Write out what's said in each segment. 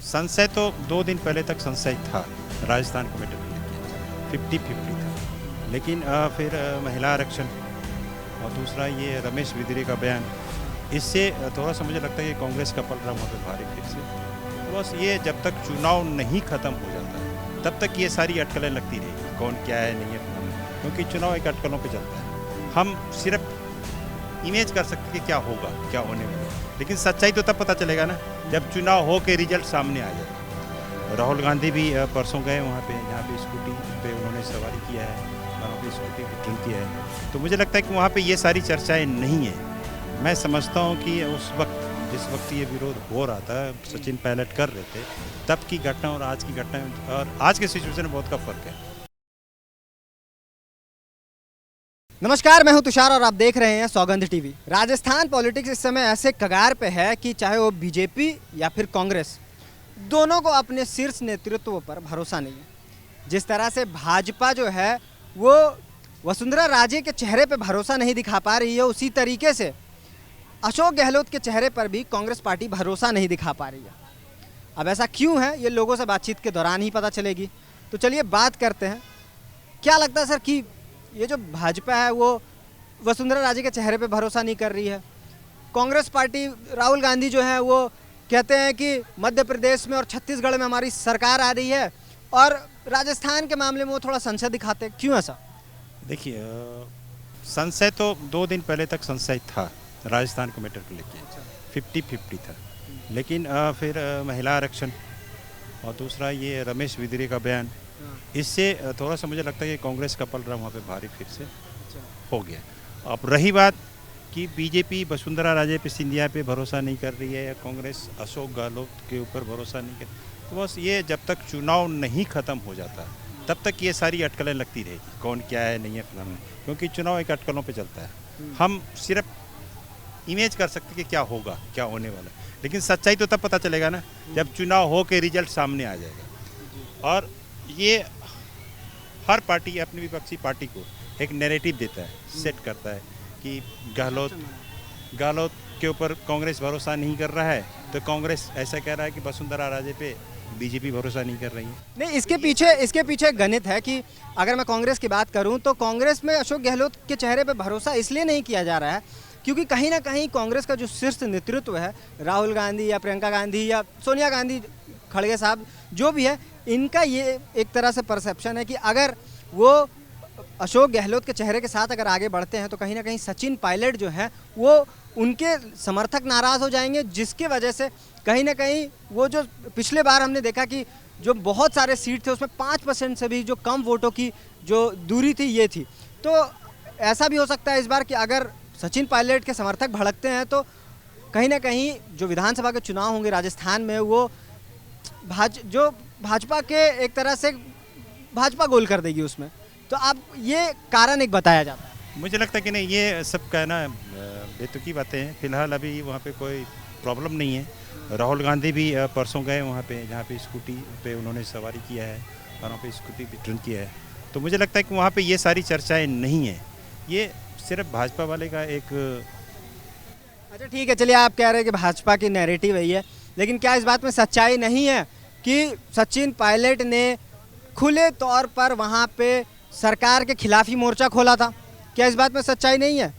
संशय तो 2 दिन पहले तक संशय था राजस्थान कमेटी को लेकर 50-50 था, लेकिन फिर महिला आरक्षण और दूसरा ये रमेश बिदरी का बयान, इससे थोड़ा सा मुझे लगता है कि कांग्रेस का पलड़ा वहाँ पे भारी फिर से। तो बस ये जब तक चुनाव नहीं ख़त्म हो जाता है तब तक ये सारी अटकलें लगती रहेगी, कौन क्या है नहीं है, क्योंकि चुनाव एक अटकलों पे चलता है। हम सिर्फ इमेज कर सकते कि क्या होगा, क्या होने वाला है, लेकिन सच्चाई तो तब पता चलेगा ना जब चुनाव हो के रिजल्ट सामने आ जाए। राहुल गांधी भी परसों गए वहाँ पे, जहाँ पे स्कूटी पे उन्होंने सवारी किया है, वहाँ पे स्कूटी वितरण किया है। तो मुझे लगता है कि वहाँ पे ये सारी चर्चाएं नहीं है। मैं समझता हूँ कि उस वक्त जिस वक्त ये विरोध हो रहा था, सचिन पायलट कर रहे थे, तब की घटना और आज की घटना और आज के सिचुएशन में बहुत का फर्क है। नमस्कार, मैं हूं तुषार और आप देख रहे हैं सौगंध टीवी। राजस्थान पॉलिटिक्स इस समय ऐसे कगार पे है कि चाहे वो बीजेपी या फिर कांग्रेस, दोनों को अपने शीर्ष नेतृत्व पर भरोसा नहीं है। जिस तरह से भाजपा जो है वो वसुंधरा राजे के चेहरे पे भरोसा नहीं दिखा पा रही है, उसी तरीके से अशोक गहलोत के चेहरे पर भी कांग्रेस पार्टी भरोसा नहीं दिखा पा रही है। अब ऐसा क्यों है ये लोगों से बातचीत के दौरान ही पता चलेगी। तो चलिए बात करते हैं। क्या लगता है सर कि ये जो भाजपा है वो वसुंधरा राजे के चेहरे पे भरोसा नहीं कर रही है? कांग्रेस पार्टी, राहुल गांधी जो है वो कहते हैं कि मध्य प्रदेश में और छत्तीसगढ़ में हमारी सरकार आ रही है, और राजस्थान के मामले में वो थोड़ा संशय दिखाते हैं। क्यों ऐसा? देखिए, संशय तो 2 दिन पहले तक संशय था राजस्थान को मैटर को लेकर 50-50 था, लेकिन फिर महिला आरक्षण और दूसरा ये रमेश बिदरी का बयान, इससे थोड़ा सा मुझे लगता है कि कांग्रेस का पलड़ा वहाँ पे भारी फिर से हो गया। अब रही बात कि बीजेपी वसुंधरा राजे पे, सिंधिया पे भरोसा नहीं कर रही है, या कांग्रेस अशोक गहलोत के ऊपर भरोसा नहीं कर, तो बस ये जब तक चुनाव नहीं ख़त्म हो जाता तब तक ये सारी अटकलें लगती रहेगी, कौन क्या है नहीं है फलाना, क्योंकि चुनाव एक अटकलों पे चलता है। हम सिर्फ इमेज कर सकते कि क्या होगा, क्या होने वाला है, लेकिन सच्चाई तो तब पता चलेगा ना जब चुनाव हो के रिजल्ट सामने आ जाएगा। और ये हर पार्टी अपनी विपक्षी पार्टी को एक नैरेटिव देता है, सेट करता है कि गहलोत के ऊपर कांग्रेस भरोसा नहीं कर रहा है, तो कांग्रेस ऐसा कह रहा है कि वसुंधरा राजे पे बीजेपी भरोसा नहीं कर रही है। नहीं, इसके पीछे गणित है कि अगर मैं कांग्रेस की बात करूं तो कांग्रेस में अशोक गहलोत के चेहरे पे भरोसा इसलिए नहीं किया जा रहा है क्योंकि कहीं ना कहीं कांग्रेस का जो शीर्ष नेतृत्व है, राहुल गांधी या प्रियंका गांधी या सोनिया गांधी, खड़गे साहब, जो भी है, इनका ये एक तरह से परसेप्शन है कि अगर वो अशोक गहलोत के चेहरे के साथ अगर आगे बढ़ते हैं तो कहीं ना कहीं सचिन पायलट जो है वो उनके समर्थक नाराज़ हो जाएंगे, जिसकी वजह से कहीं ना कहीं वो जो पिछले बार हमने देखा कि जो बहुत सारे सीट थे उसमें 5% से भी जो कम वोटों की जो दूरी थी ये थी। तो ऐसा भी हो सकता है इस बार कि अगर सचिन पायलट के समर्थक भड़कते हैं तो कहीं ना कहीं जो विधानसभा के चुनाव होंगे राजस्थान में वो भाजपा के एक तरह से भाजपा गोल कर देगी उसमें। तो अब ये कारण एक बताया जाता है। मुझे लगता है कि नहीं, ये सब कहना बेतुकी बातें हैं। फिलहाल अभी वहाँ पे कोई प्रॉब्लम नहीं है। राहुल गांधी भी परसों गए वहाँ पे, जहाँ पे स्कूटी पे उन्होंने सवारी किया है और वहाँ पे स्कूटी वितरण किया है। तो मुझे लगता है कि वहाँ पे ये सारी चर्चाएं नहीं है, ये सिर्फ भाजपा वाले का एक। अच्छा ठीक है, चलिए आप कह रहे हैं कि भाजपा की नैरेटिव है ये, लेकिन क्या इस बात में सच्चाई नहीं है कि सचिन पायलट ने खुले तौर पर वहाँ पे सरकार के खिलाफ ही मोर्चा खोला था? क्या इस बात में सच्चाई नहीं है?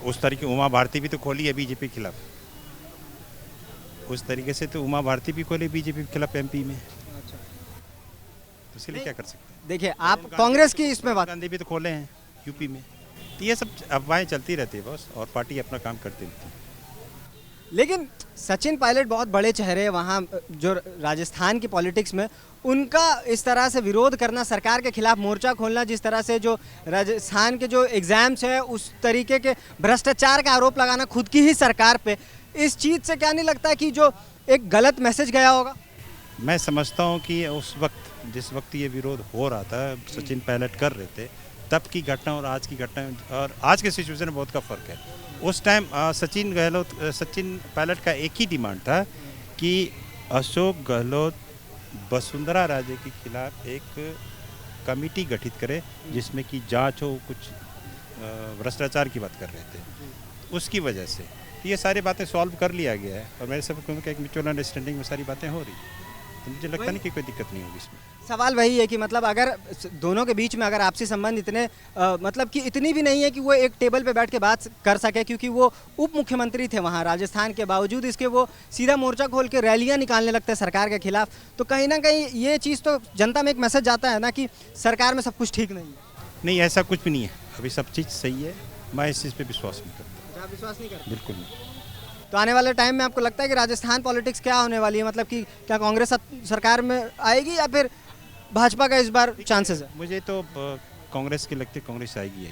उस तरीके उमा भारती भी तो खोली है बीजेपी के खिलाफ, उस तरीके से तो उमा भारती भी खोली बीजेपी के खिलाफ एमपी में। अच्छा, तो इसलिए क्या कर सकते हैं? देखिए, आप कांग्रेस की इसमें बात, गांधी भी तो खोले हैं यूपी में। तो ये सब अफवाहें चलती रहती है बस, और पार्टी अपना काम करती रहती है। लेकिन सचिन पायलट बहुत बड़े चेहरे वहाँ जो राजस्थान की पॉलिटिक्स में, उनका इस तरह से विरोध करना, सरकार के खिलाफ मोर्चा खोलना, जिस तरह से जो राजस्थान के जो एग्ज़ाम्स है उस तरीके के भ्रष्टाचार का आरोप लगाना खुद की ही सरकार पे, इस चीज़ से क्या नहीं लगता कि जो एक गलत मैसेज गया होगा? मैं समझता हूँ कि उस वक्त जिस वक्त ये विरोध हो रहा था, सचिन पायलट कर रहे थे, तब की घटना और आज की घटना और आज के सिचुएशन में बहुत का फ़र्क है। उस टाइम सचिन पायलट का एक ही डिमांड था कि अशोक गहलोत वसुंधरा राजे के खिलाफ एक कमेटी गठित करे जिसमें कि जांच हो, कुछ भ्रष्टाचार की बात कर रहे थे। उसकी वजह से तो ये सारी बातें सॉल्व कर लिया गया है और मेरे सब का एक म्यूचुअल अंडरस्टैंडिंग में सारी बातें हो रही हैं। तो मुझे लगता नहीं कि कोई दिक्कत नहीं होगी इसमें। सवाल वही है कि मतलब अगर दोनों के बीच में अगर आपसी संबंध इतने मतलब कि इतनी भी नहीं है कि वो एक टेबल पे बैठ के बात कर सके, क्योंकि वो उप मुख्यमंत्री थे वहाँ राजस्थान के, बावजूद इसके वो सीधा मोर्चा खोल के रैलियाँ निकालने लगते हैं सरकार के खिलाफ, तो कहीं ना कहीं ये चीज़ तो जनता में एक मैसेज जाता है ना कि सरकार में सब कुछ ठीक नहीं है। नहीं, ऐसा कुछ भी नहीं है, अभी सब चीज़ सही है। मैं इस चीज़ पे विश्वास नहीं करता। आप विश्वास नहीं करते? बिल्कुल नहीं। तो आने वाले टाइम में आपको लगता है कि राजस्थान पॉलिटिक्स क्या होने वाली है, मतलब कि क्या कांग्रेस सरकार में आएगी या फिर भाजपा का इस बार चांसेस है? मुझे तो कांग्रेस की लगती है, कांग्रेस आएगी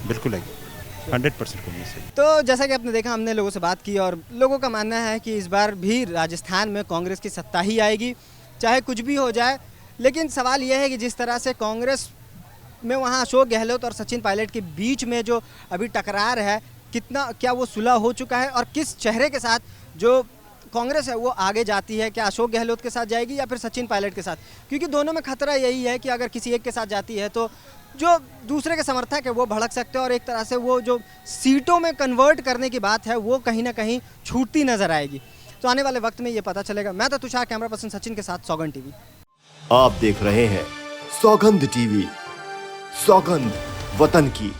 बिल्कुल आएगी, 100% कांग्रेस आएगी। तो जैसा कि आपने देखा, हमने लोगों से बात की और लोगों का मानना है कि इस बार भी राजस्थान में कांग्रेस की सत्ता ही आएगी, चाहे कुछ भी हो जाए। लेकिन सवाल यह है कि जिस तरह से कांग्रेस में वहाँ अशोक गहलोत और सचिन पायलट के बीच में जो अभी टकरार है, कितना क्या वो सुलह हो चुका है और किस चेहरे के साथ जो कांग्रेस है वो आगे जाती है, क्या अशोक गहलोत के साथ जाएगी या फिर सचिन पायलट के साथ? क्योंकि दोनों में खतरा यही है कि अगर किसी एक के साथ जाती है तो जो दूसरे के समर्थक है वो भड़क सकते हैं और एक तरह से वो जो सीटों में कन्वर्ट करने की बात है वो कहीं ना कहीं छूटती नजर आएगी। तो आने वाले वक्त में ये पता चलेगा। मैं तो तुषार, कैमरा पर्सन सचिन के साथ, सौगंध टीवी। आप देख रहे हैं सौगंध टीवी, सौगंध वतन की।